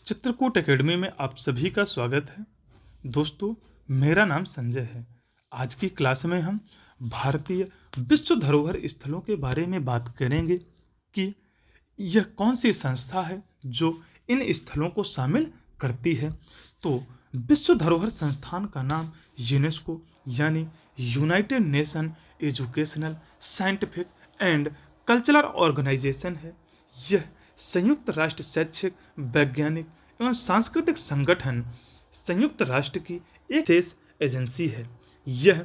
Chitrakoot academy में आप सभी का स्वागत है। दोस्तों, मेरा नाम संजय है। आज की क्लास में हम भारतीय विश्व धरोहर स्थलों के बारे में बात करेंगे कि यह कौन सी संस्था है जो इन स्थलों को शामिल करती है। तो विश्व धरोहर संस्थान का नाम यूनेस्को यानी United Nation Educational, Scientific and Cultural Organisation है। यह संयुक्त राष्ट्र शैक्षिक, वैज्ञानिक एवं सांस्कृतिक संगठन संयुक्त राष्ट्र की एक विशेष एजेंसी है। यह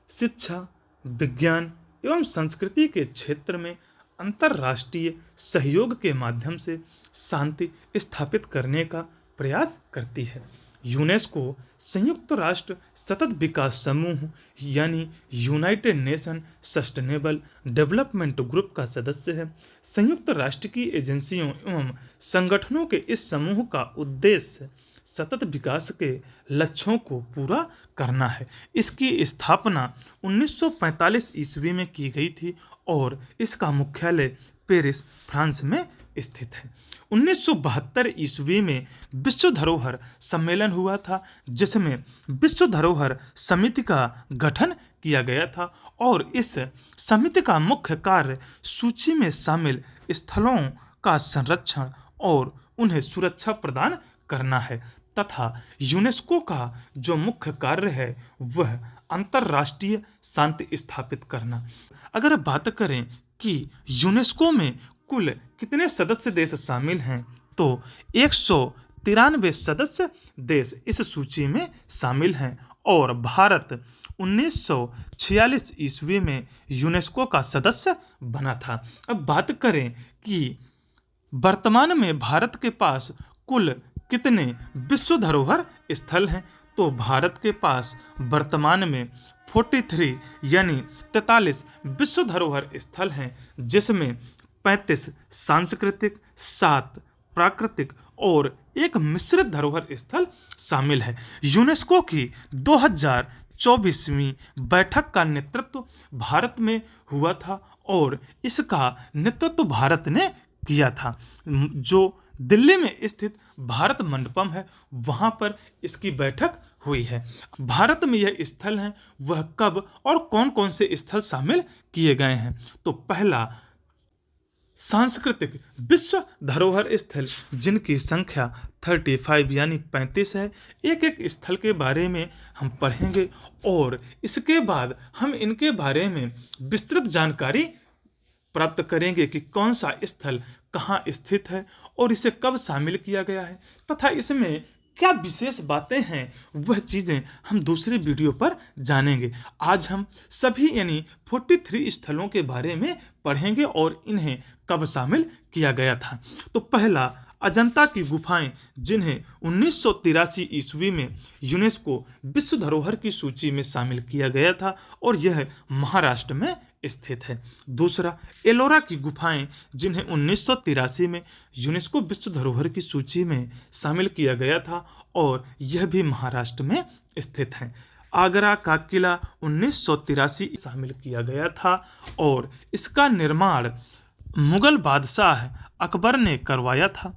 शिक्षा, विज्ञान एवं संस्कृति के क्षेत्र में अंतर्राष्ट्रीय सहयोग के माध्यम से शांति स्थापित करने का प्रयास करती है। यूनेस्को संयुक्त राष्ट्र सतत विकास समूह यानी United nation sustainable development group का सदस्य है। संयुक्त राष्ट्र की एजेंसियों एवं संगठनों के इस समूह का उद्देश्य सतत विकास के लक्ष्यों को पूरा करना है। इसकी स्थापना 1945 ईस्वी में की गई थी और इसका मुख्यालय पेरिस, फ्रांस में स्थित है। 1972 ईस्वी में विश्व धरोहर सम्मेलन हुआ था, जिसमें विश्व धरोहर समिति का गठन किया गया था और इस समिति का मुख्य कार्य सूची में शामिल स्थलों का संरक्षण और उन्हें सुरक्षा प्रदान करना है तथा यूनेस्को का जो मुख्य कार्य है वह अंतर्राष्ट्रीय शांति स्थापित करना। अगर बात करें कि यूनेस्को में कुल कितने सदस्य देश शामिल हैं, तो 193 सदस्य देश इस सूची में शामिल हैं और भारत 1946 ईस्वी में यूनेस्को का सदस्य बना था। अब बात करें कि वर्तमान में भारत के पास कुल कितने विश्व धरोहर स्थल हैं, तो भारत के पास वर्तमान में 43 यानी 43 विश्व धरोहर स्थल हैं, जिसमें 35 सांस्कृतिक, 7 प्राकृतिक और एक मिश्रित धरोहर स्थल शामिल है। यूनेस्को की 2024वीं बैठक का नेतृत्व भारत में हुआ था और इसका नेतृत्व भारत ने किया था। जो दिल्ली में स्थित भारत मंडपम है, वहाँ पर इसकी बैठक हुई है। भारत में यह स्थल हैं, वह कब और कौन कौन से स्थल शामिल किए गए हैं, तो पहला सांस्कृतिक विश्व धरोहर स्थल, जिनकी संख्या 35 यानी 35 है। एक एक स्थल के बारे में हम पढ़ेंगे और इसके बाद हम इनके बारे में विस्तृत जानकारी प्राप्त करेंगे कि कौन सा स्थल कहाँ स्थित है और इसे कब शामिल किया गया है तथा इसमें क्या विशेष बातें हैं, वह चीज़ें हम दूसरे वीडियो पर जानेंगे। आज हम सभी यानी 43 स्थलों के बारे में पढ़ेंगे और इन्हें कब शामिल किया गया था। तो पहला अजंता की गुफाएं, जिन्हें 1983 ईस्वी में यूनेस्को विश्व धरोहर की सूची में शामिल किया गया था और यह महाराष्ट्र में स्थित है। दूसरा एलोरा की गुफाएं, जिन्हें 1983 में यूनेस्को विश्व धरोहर की सूची में शामिल किया गया था और यह भी महाराष्ट्र में स्थित है। आगरा का किला 1983 शामिल किया गया था और इसका निर्माण मुगल बादशाह अकबर ने करवाया था।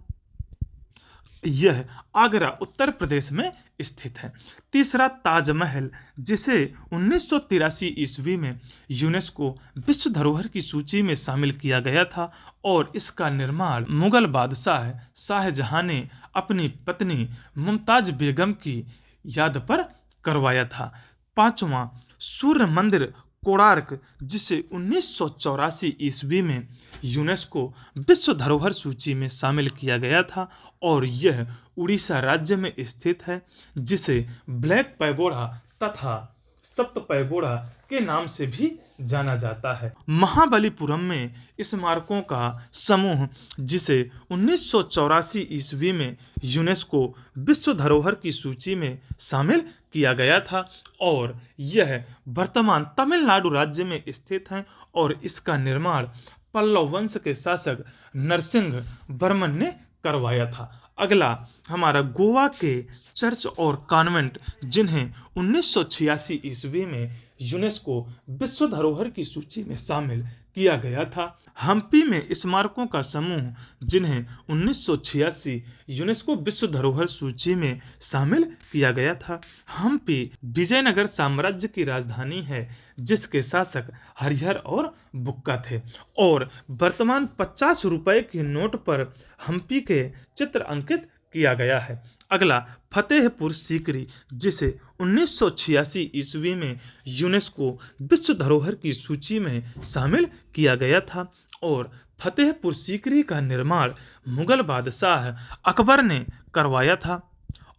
यह आगरा उत्तर प्रदेश में स्थित है। तीसरा ताजमहल, जिसे 1983 ईस्वी में यूनेस्को विश्व धरोहर की सूची में शामिल किया गया था और इसका निर्माण मुगल बादशाह शाहजहां ने अपनी पत्नी मुमताज बेगम की याद पर करवाया था। पांचवा सूर्य मंदिर कोणार्क, जिसे 1984 ईस्वी में यूनेस्को विश्व धरोहर सूची में शामिल किया गया था और यह उड़ीसा राज्य में स्थित है, जिसे ब्लैक पैगोडा तथा सप्त पैगोडा के नाम से भी जाना जाता है। महाबलीपुरम में स्मारकों का समूह, जिसे 1984 ईस्वी में यूनेस्को विश्व धरोहर की सूची में शामिल किया गया था और यह वर्तमान तमिलनाडु राज्य में स्थित है और इसका निर्माण पल्लव वंश के शासक नरसिंह वर्मन ने करवाया था। अगला हमारा गोवा के चर्च और कॉन्वेंट, जिन्हें 1986 ईस्वी में यूनेस्को विश्व धरोहर की सूची में शामिल किया गया था। हम्पी में स्मारकों का समूह जिन्हें 1986 यूनेस्को विश्व धरोहर सूची में शामिल किया गया था। हम्पी विजयनगर साम्राज्य की राजधानी है, जिसके शासक हरिहर और बुक्का थे, और वर्तमान 50 रुपए के नोट पर हम्पी के चित्र अंकित किया गया है। अगला फतेहपुर सीकरी, जिसे 1986 ईस्वी में यूनेस्को विश्व धरोहर की सूची में शामिल किया गया था, और फतेहपुर सीकरी का निर्माण मुगल बादशाह अकबर ने करवाया था।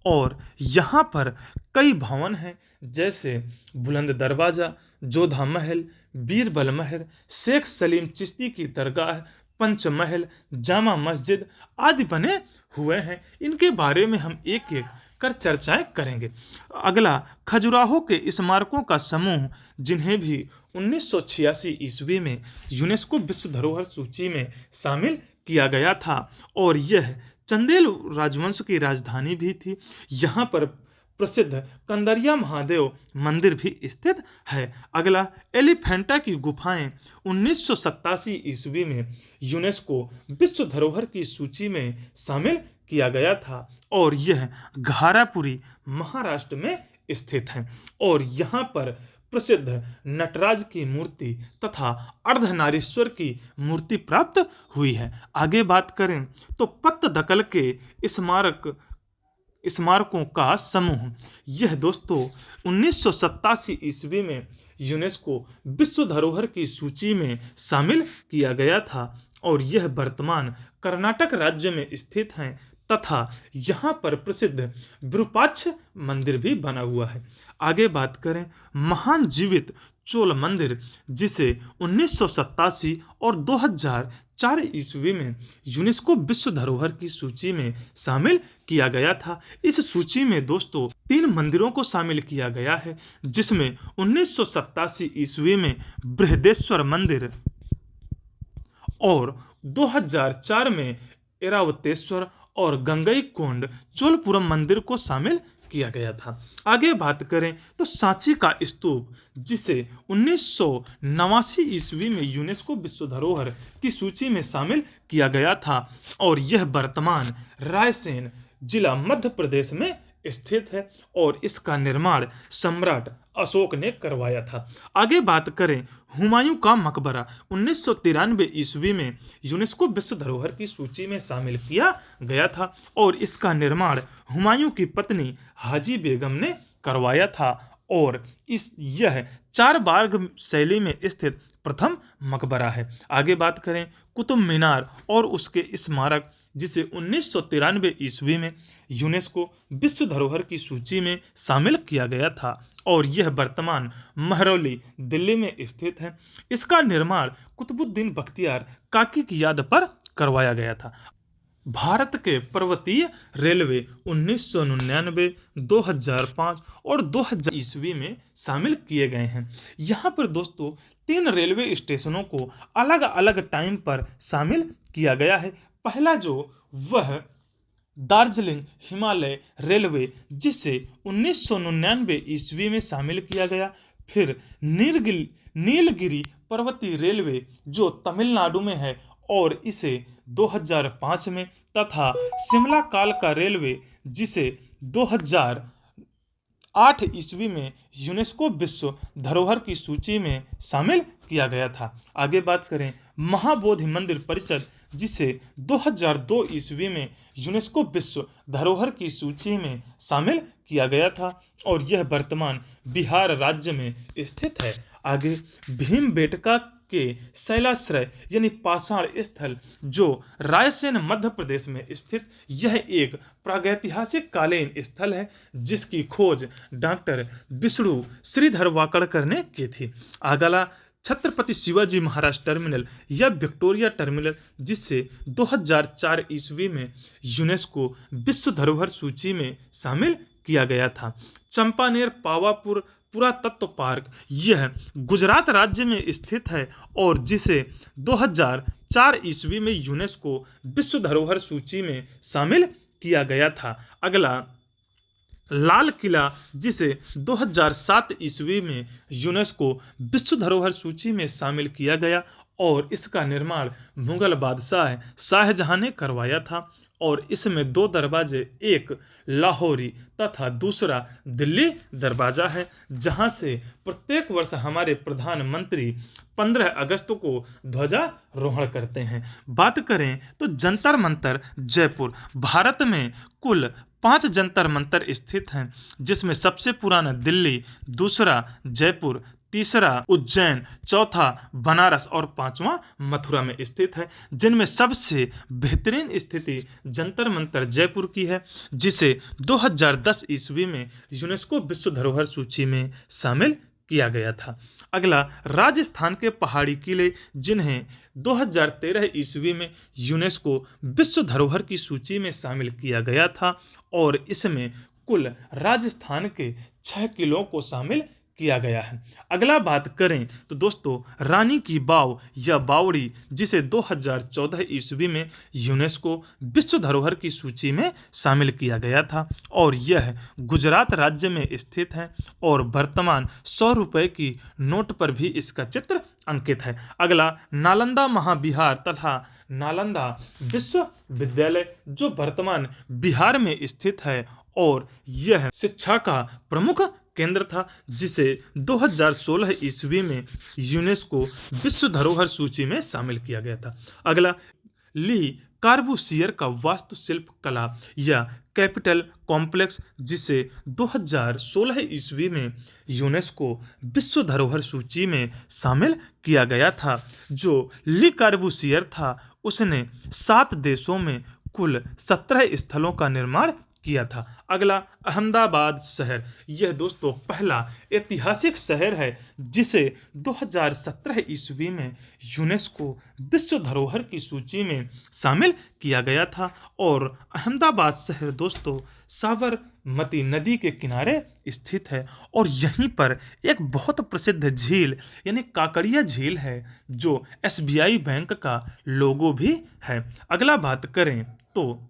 और यहाँ पर कई भवन हैं, जैसे बुलंद दरवाज़ा, जोधा महल, बीरबल महल, शेख सलीम चिश्ती की दरगाह, पंचमहल, जामा मस्जिद आदि बने हुए हैं। इनके बारे में हम एक एक कर चर्चाएं करेंगे। अगला खजुराहो के स्मारकों का समूह, जिन्हें भी 1986 ईस्वी में यूनेस्को विश्व धरोहर सूची में शामिल किया गया था, और यह चंदेल राजवंश की राजधानी भी थी। यहाँ पर प्रसिद्ध कंदरिया महादेव मंदिर भी स्थित है। अगला एलिफेंटा की गुफाएं 1987 ईस्वी में यूनेस्को विश्व धरोहर की सूची में शामिल किया गया था, और यह घारापुरी महाराष्ट्र में स्थित है। और यहाँ पर प्रसिद्ध नटराज की मूर्ति तथा अर्धनारीश्वर की मूर्ति प्राप्त हुई है। आगे बात करें तो पत्तदकल के स्मारकों का समूह, यह दोस्तों 1987 ईस्वी में यूनेस्को विश्व धरोहर की सूची में शामिल किया गया था, और यह वर्तमान कर्नाटक राज्य में स्थित है, तथा यहाँ पर प्रसिद्ध विरूपाक्ष मंदिर भी बना हुआ है। आगे बात करें महान जीवित चोल मंदिर, जिसे 1987 और 2004 ईस्वी में यूनेस्को विश्व धरोहर की सूची में शामिल किया गया था। इस सूची में दोस्तों 3 मंदिरों को शामिल किया गया है, जिसमें 1987 ईस्वी में बृहदेश्वर मंदिर और 2004 में ऐरावतेश्वर और गंगईकोंड चोलपुरम मंदिर को शामिल किया गया था। आगे बात करें तो सांची का स्तूप, जिसे 1989 ईस्वी में यूनेस्को विश्व धरोहर की सूची में शामिल किया गया था, और यह वर्तमान रायसेन जिला मध्य प्रदेश में स्थित है, और इसका निर्माण सम्राट अशोक ने करवाया था। आगे बात करें हुमायूं का मकबरा 1993 ईस्वी में यूनेस्को विश्व धरोहर की सूची में शामिल किया गया था, और इसका निर्माण हुमायूं की पत्नी हाजी बेगम ने करवाया था, और यह 4 बाग शैली में स्थित प्रथम मकबरा है। आगे बात करें कुतुब मीनार और उसके स्मारक, जिसे 1993 ईस्वी में यूनेस्को विश्व धरोहर की सूची में शामिल किया गया था, और यह वर्तमान महरौली दिल्ली में स्थित है। इसका निर्माण कुतुबुद्दीन बख्तियार काकी की याद पर करवाया गया था। भारत के पर्वतीय रेलवे 1999, 2005 और 2000 ईस्वी में शामिल किए गए हैं। यहाँ पर दोस्तों 3 रेलवे स्टेशनों को अलग अलग टाइम पर शामिल किया गया है। पहला जो वह दार्जिलिंग हिमालय रेलवे, जिसे 1999 ईस्वी में शामिल किया गया। फिर नीलगिरी पर्वतीय रेलवे, जो तमिलनाडु में है, और इसे 2005 में, तथा शिमला कालका रेलवे, जिसे 2008 ईस्वी में यूनेस्को विश्व धरोहर की सूची में शामिल किया गया था। आगे बात करें महाबोधि मंदिर परिषद, जिसे 2002 ईस्वी में यूनेस्को विश्व धरोहर की सूची में शामिल किया गया था, और यह वर्तमान बिहार राज्य में स्थित है। आगे भीमबेटका के शैलाश्रय यानी पाषाण स्थल, जो रायसेन मध्य प्रदेश में स्थित, यह एक प्रागैतिहासिक कालीन स्थल है, जिसकी खोज डॉक्टर विष्णु श्रीधर वाकड़कर ने की थी। अगला छत्रपति शिवाजी महाराज टर्मिनल या विक्टोरिया टर्मिनल, जिसे 2004 ईस्वी में यूनेस्को विश्व धरोहर सूची में शामिल किया गया था। चंपानेर पावापुर पुरातत्व पार्क, यह गुजरात राज्य में स्थित है, और जिसे 2004 ईस्वी में यूनेस्को विश्व धरोहर सूची में शामिल किया गया था। अगला लाल किला, जिसे 2007 ईस्वी में यूनेस्को विश्व धरोहर सूची में शामिल किया गया, और इसका निर्माण मुगल बादशाह शाहजहां ने करवाया था। और इसमें दो दरवाजे, एक लाहौरी तथा दूसरा दिल्ली दरवाजा है, जहां से प्रत्येक वर्ष हमारे प्रधानमंत्री 15 अगस्त को ध्वजारोहण करते हैं। बात करें तो जंतर मंतर जयपुर, भारत में कुल 5 जंतर मंतर स्थित हैं, जिसमें सबसे पुराना दिल्ली, दूसरा जयपुर, तीसरा उज्जैन, चौथा बनारस और पांचवा मथुरा में स्थित है। जिनमें सबसे बेहतरीन स्थिति जंतर मंतर जयपुर की है, जिसे 2010 ईस्वी में यूनेस्को विश्व धरोहर सूची में शामिल किया गया था। अगला राजस्थान के पहाड़ी किले, जिन्हें 2013 ईस्वी में यूनेस्को विश्व धरोहर की सूची में शामिल किया गया था, और इसमें कुल राजस्थान के 6 किलों को शामिल किया गया है। अगला बात करें तो दोस्तों रानी की वाव या बावड़ी, जिसे 2014 ईस्वी में यूनेस्को विश्व धरोहर की सूची में शामिल किया गया था, और यह गुजरात राज्य में स्थित है, और वर्तमान 100 रुपए की नोट पर भी इसका चित्र अंकित है। अगला नालंदा महाविहार तथा नालंदा विश्वविद्यालय, जो वर्तमान बिहार में स्थित है, और यह शिक्षा का प्रमुख केंद्र था, जिसे 2016 ईस्वी में यूनेस्को विश्व धरोहर सूची में शामिल किया गया था। अगला ली कार्बूसियर का वास्तुशिल्प कला या कैपिटल कॉम्प्लेक्स, जिसे 2016 ईस्वी में यूनेस्को विश्व धरोहर सूची में शामिल किया गया था। जो ली कार्बूसियर था, उसने 7 देशों में कुल 17 स्थलों का निर्माण किया था। अगला अहमदाबाद शहर, यह दोस्तों पहला ऐतिहासिक शहर है, जिसे 2017 ईस्वी में यूनेस्को विश्व धरोहर की सूची में शामिल किया गया था। और अहमदाबाद शहर दोस्तों साबरमती नदी के किनारे स्थित है, और यहीं पर एक बहुत प्रसिद्ध झील यानी काकड़िया झील है, जो SBI बैंक का लोगो भी है। अगला बात करें तो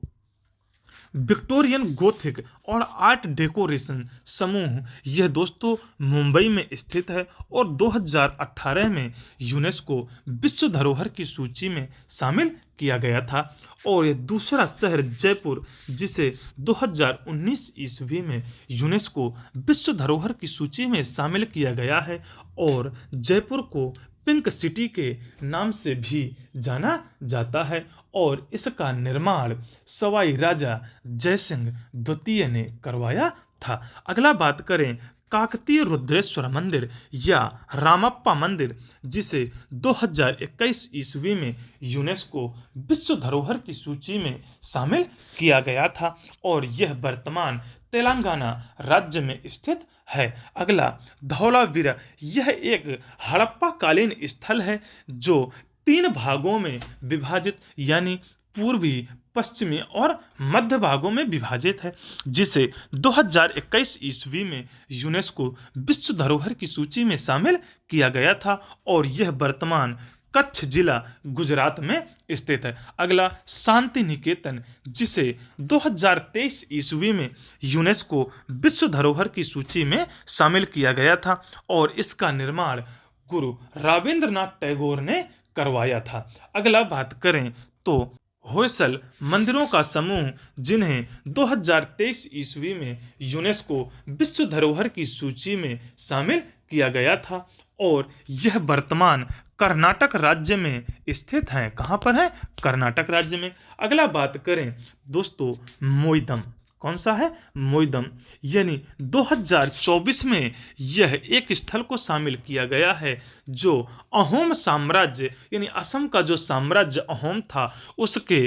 विक्टोरियन गोथिक और आर्ट डेकोरेशन समूह, यह दोस्तों मुंबई में स्थित है, और 2018 में यूनेस्को विश्व धरोहर की सूची में शामिल किया गया था। और यह दूसरा शहर जयपुर, जिसे 2019 ईस्वी में यूनेस्को विश्व धरोहर की सूची में शामिल किया गया है, और जयपुर को पिंक सिटी के नाम से भी जाना जाता है, और इसका निर्माण सवाई राजा जयसिंह द्वितीय ने करवाया था। अगला बात करें काकतीय रुद्रेश्वर मंदिर या रामप्पा मंदिर, जिसे 2021 ईस्वी में यूनेस्को विश्व धरोहर की सूची में शामिल किया गया था, और यह वर्तमान तेलंगाना राज्य में स्थित है। अगला धौलावीरा, यह एक हड़प्पा कालीन स्थल है, जो 3 भागों में विभाजित यानी पूर्वी, पश्चिमी और मध्य भागों में विभाजित है, जिसे 2021 ईस्वी में यूनेस्को विश्व धरोहर की सूची में शामिल किया गया था, और यह वर्तमान कच्छ जिला गुजरात में स्थित है। अगला शांति निकेतन, जिसे 2023 ईस्वी में यूनेस्को विश्व धरोहर की सूची में शामिल किया गया था, और इसका निर्माण गुरु रविंद्रनाथ टैगोर ने करवाया था। अगला बात करें तो होयसल मंदिरों का समूह, जिन्हें 2023 ईस्वी में यूनेस्को विश्व धरोहर की सूची में शामिल किया गया था, और यह वर्तमान कर्नाटक राज्य में स्थित है। कहाँ पर है? कर्नाटक राज्य में। अगला बात करें दोस्तों मोइदम, कौन सा है? मोइदम, यानी 2024 में यह एक स्थल को शामिल किया गया है, जो अहोम साम्राज्य यानी असम का जो साम्राज्य अहोम था, उसके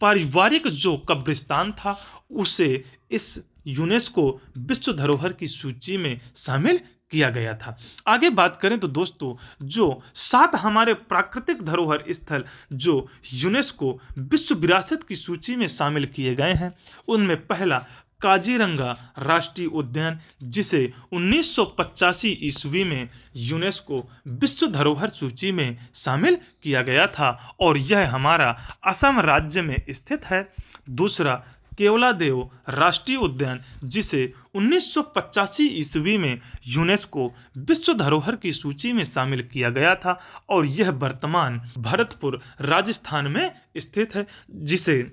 पारिवारिक जो कब्रिस्तान था, उसे इस यूनेस्को विश्व धरोहर की सूची में शामिल किया गया था। आगे बात करें तो दोस्तों जो 7 हमारे प्राकृतिक धरोहर स्थल जो यूनेस्को विश्व विरासत की सूची में शामिल किए गए हैं, उनमें पहला काजीरंगा राष्ट्रीय उद्यान, जिसे 1985 ईस्वी में यूनेस्को विश्व धरोहर सूची में शामिल किया गया था, और यह हमारा असम राज्य में स्थित है। दूसरा केवलादेव राष्ट्रीय उद्यान, जिसे 1985 ईस्वी में यूनेस्को विश्व धरोहर की सूची में शामिल किया गया था और यह वर्तमान भरतपुर राजस्थान में स्थित है, जिसे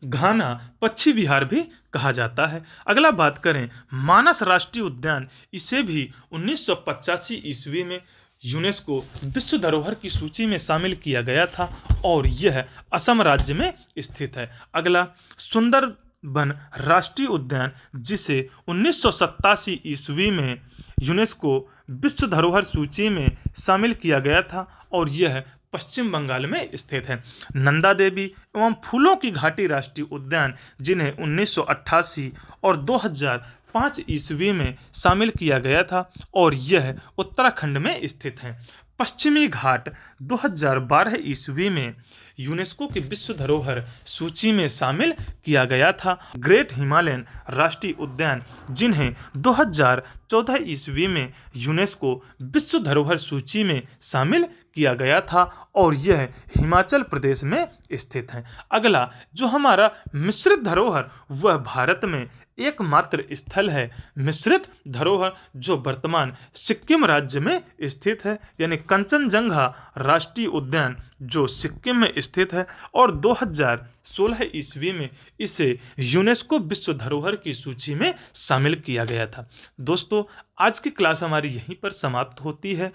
घाना पक्षी विहार भी कहा जाता है। अगला बात करें मानस राष्ट्रीय उद्यान, इसे भी 1985 ईस्वी में यूनेस्को विश्व धरोहर की सूची में शामिल किया गया था और यह असम राज्य में स्थित है। अगला सुंदरबन राष्ट्रीय उद्यान, जिसे 1987 ईस्वी में यूनेस्को विश्व धरोहर सूची में शामिल किया गया था और यह पश्चिम बंगाल में स्थित है। नंदा देवी एवं फूलों की घाटी राष्ट्रीय उद्यान, जिन्हें 1988 और 2005 ईस्वी में शामिल किया गया था और यह उत्तराखंड में स्थित है। पश्चिमी घाट 2012 ईस्वी में यूनेस्को की विश्व धरोहर सूची में शामिल किया गया था। ग्रेट हिमालयन राष्ट्रीय उद्यान, जिन्हें 2014 ईस्वी में यूनेस्को विश्व धरोहर सूची में शामिल किया गया था और यह हिमाचल प्रदेश में स्थित है। अगला जो हमारा मिश्रित धरोहर, वह भारत में एकमात्र स्थल है मिश्रित धरोहर, जो वर्तमान सिक्किम राज्य में स्थित है, यानी कंचनजंगा राष्ट्रीय उद्यान, जो सिक्किम में स्थित है और 2016 ईस्वी में इसे यूनेस्को विश्व धरोहर की सूची में शामिल किया गया था। दोस्तों, आज की क्लास हमारी यहीं पर समाप्त होती है